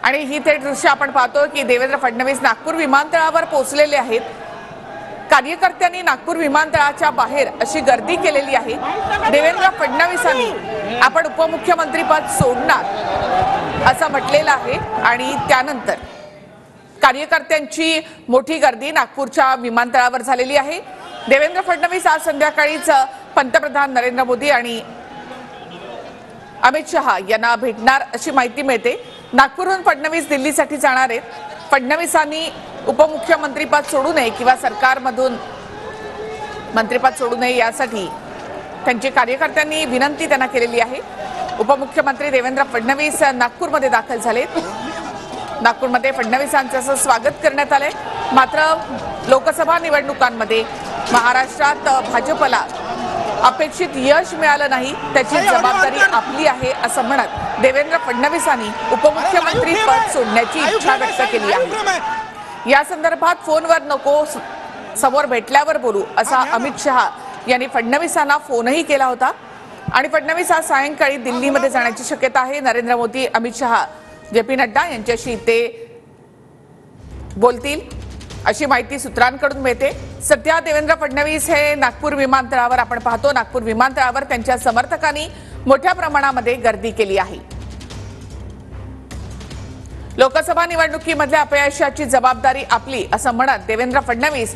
आणि ही थेट दृश्य आपण पाहतो की देवेंद्र फडणवीस नागपूर विमानतळावर पोहोचलेले आहेत। कार्यकर्त्यांनी नागपूर विमानतळाच्या बाहेर अशी गर्दी केलेली आहे। देवेंद्र फडणवीसांनी आपण उपमुख्यमंत्री पद सोडणार असं म्हटलेलं आहे आणि त्यानंतर कार्यकर्त्यांची मोठी गर्दी नागपूरच्या विमानतळावर झालेली आहे। देवेंद्र फडणवीस आज संध्याकाळीच पंतप्रधान नरेंद्र मोदी आणि अमित शहा यांना भेटणार अशी माहिती मिळते। नागपूरहून फडणवीस दिल्लीसाठी जाणार आहेत। फडणवीसांनी उपमुख्यमंत्री पद सोडू नये किंवा सरकारमधून मंत्रिपद सोडू नये यासाठी त्यांच्या कार्यकर्त्यांनी विनंती त्यांना केलेली आहे। उपमुख्यमंत्री देवेंद्र फडणवीस नागपूरमध्ये दाखल झालेत। नागपूरमध्ये फडणवीसांचं स्वागत करण्यात आलंय। मात्र लोकसभा निवडणुकांमध्ये महाराष्ट्रात भाजपला अपेक्षित यश मिळालं नाही, त्याची जबाबदारी आपली आहे असं म्हणत देवेंद्र फडणवीसांनी उपमुख्यमंत्री पद सोडण्याची इच्छा व्यक्त केली आहे। या संदर्भात फोनवर नको, समोर भेटल्यावर बोलू असा अमित शहा यांनी फडणवीसांना फोनही केला होता आणि फडणवीस आज सायंकाळी दिल्लीमध्ये जाण्याची शक्यता आहे। नरेंद्र मोदी, अमित शहा, जे.पी. नड्डा यांच्याशी ते बोलतील अशी माहिती सूत्रांकडून मिळते। सध्या देवेंद्र फडणवीस हे नागपूर विमानतळावर आपण पाहतो, नागपूर विमानतळावर त्यांच्या समर्थकांनी मोठ्या प्रमाणामध्ये गर्दी केली आहे। लोकसभा निवडणुकीमधल्या अपयशाची जबाबदारी आपली असं म्हणत देवेंद्र फडणवीस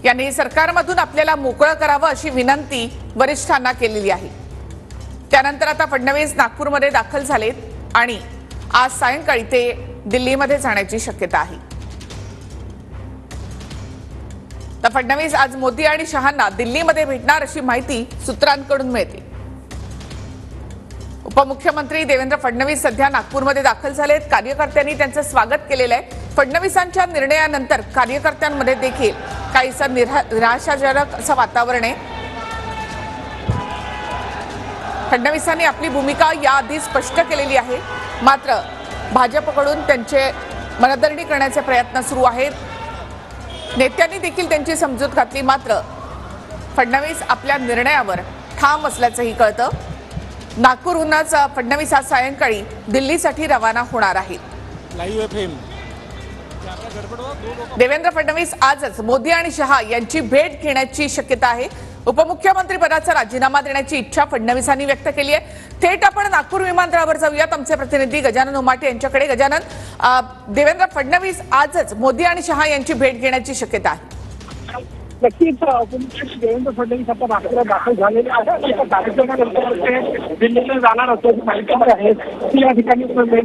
यांनी सरकारमधून आपल्याला मोकळं करावं अशी विनंती वरिष्ठांना केलेली आहे। त्यानंतर आता फडणवीस नागपूरमध्ये दाखल झालेत आणि आज सायंकाळी ते दिल्लीमध्ये जाण्याची शक्यता आहे। तर फडणवीस आज मोदी आणि शहांना दिल्लीमध्ये भेटणार अशी माहिती सूत्रांकडून मिळते। उपमुख्यमंत्री देवेंद्र फडणवीस सध्या नागपूरमध्ये दाखल झालेत। कार्यकर्त्यांनी त्यांचं स्वागत केलेलं आहे। फडणवीसांच्या निर्णयानंतर कार्यकर्त्यांमध्ये देखील काहीसं निराशाजनक असं वातावरण आहे। फडणवीसांनी आपली भूमिका याआधी स्पष्ट केलेली आहे, मात्र भाजपकडून त्यांचे मनधरणी करण्याचे प्रयत्न सुरू आहेत। नेत्यांनी देखील त्यांची समजूत घातली, मात्र फडणवीस आपल्या निर्णयावर ठाम असल्याचंही कळतं। नागपूरहूनच फडणवीस आज सायंकाळी दिल्लीसाठी रवाना होणार आहेत। देवेंद्र फडणवीस आजच मोदी आणि शहा यांची भेट घेण्याची शक्यता आहे। उपमुख्यमंत्री पदाचा राजीनामा देण्याची इच्छा फडणवीसांनी व्यक्त केली आहे। थेट आपण नागपूर विमानतळावर जाऊयात आमचे प्रतिनिधी गजानन उमाटे यांच्याकडे। गजानन, देवेंद्र फडणवीस आजच मोदी आणि शहा यांची भेट घेण्याची शक्यता आहे। नक्कीच उपमुख्यमंत्री देवेंद्र फडणवीस आता नागपुरात दाखल झालेले आहेत। कार्यक्रमानंतर ते दिल्लीला जाणार असल्याची माहिती आहे। या ठिकाणी देवेंद्र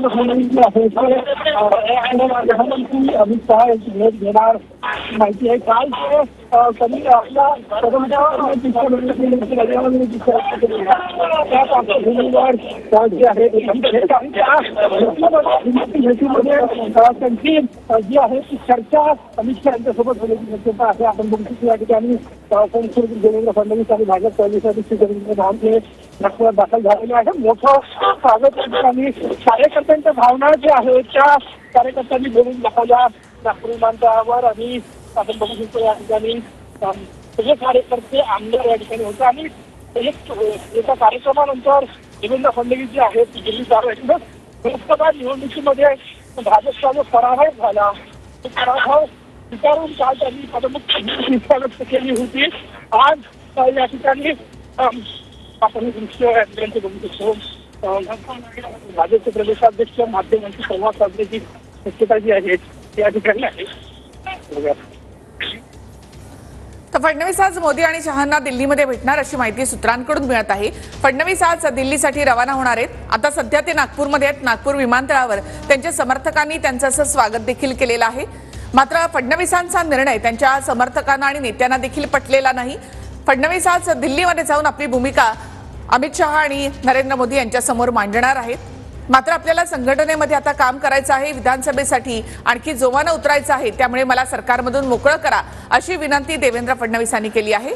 फडणवीस जे आहेत गृहमंत्री अमित शहा यांची भेट घेणार माहिती आहे। काल त्यांनी आपल्या जे आहे त्यांची जी आहे ती चर्चा अमित शहा यांच्यासोबत होण्याची शक्यता आहे। आपण बघतो या ठिकाणी देवेंद्र फडणवीस आणि भाजप प्रदेशाध्यक्ष नागपुरात दाखल झालेले आहे। मोठं स्वागत या ठिकाणी कार्यकर्त्यांच्या भावना ज्या आहेत त्या कार्यकर्त्यांनी बोलून दाखवल्या नागपूर विमानतळावर आणि आपण बघू शकतो या ठिकाणी सगळे कार्यकर्ते आमदार या ठिकाणी होते आणि एका कार्यक्रमानंतर देवेंद्र फडणवीस जे आहेत दिल्ली जाणार आहेत। लोकसभा निवडणुकीमध्ये भाजपचा जो पराभव झाला तो पराभव स्वीकारून काल त्यांनी पदमुक्त इच्छा व्यक्त केली होती। आज या ठिकाणी आपण दृश्य यांचे बघू शकतो भाजपचे प्रदेशाध्यक्ष माध्यमांशी संवाद साधण्याची शक्यता जी आहे या ठिकाणी आहे। तर फडणवीस आज मोदी आणि शहांना दिल्लीमध्ये भेटणार अशी माहिती सूत्रांकडून मिळत आहे। फडणवीस आज दिल्लीसाठी रवाना होणार आहेत। आता सध्या ते नागपूरमध्ये आहेत। नागपूर विमानतळावर त्यांच्या समर्थकांनी त्यांचं असं स्वागत देखील केलेलं आहे। मात्र फडणवीसांचा निर्णय त्यांच्या समर्थकांना आणि नेत्यांना देखील पटलेला नाही। फडणवीस आज दिल्लीमध्ये जाऊन आपली भूमिका अमित शहा आणि नरेंद्र मोदी यांच्या समोर मांडणार आहेत। मात्र आपल्याला संघटनेमध्ये आता काम करायचं आहे, विधानसभेसाठी आणखी जोमानं उतरायचं आहे, त्यामुळे मला सरकारमधून मोकळं करा अशी विनंती देवेंद्र फडणवीसांनी केली आहे।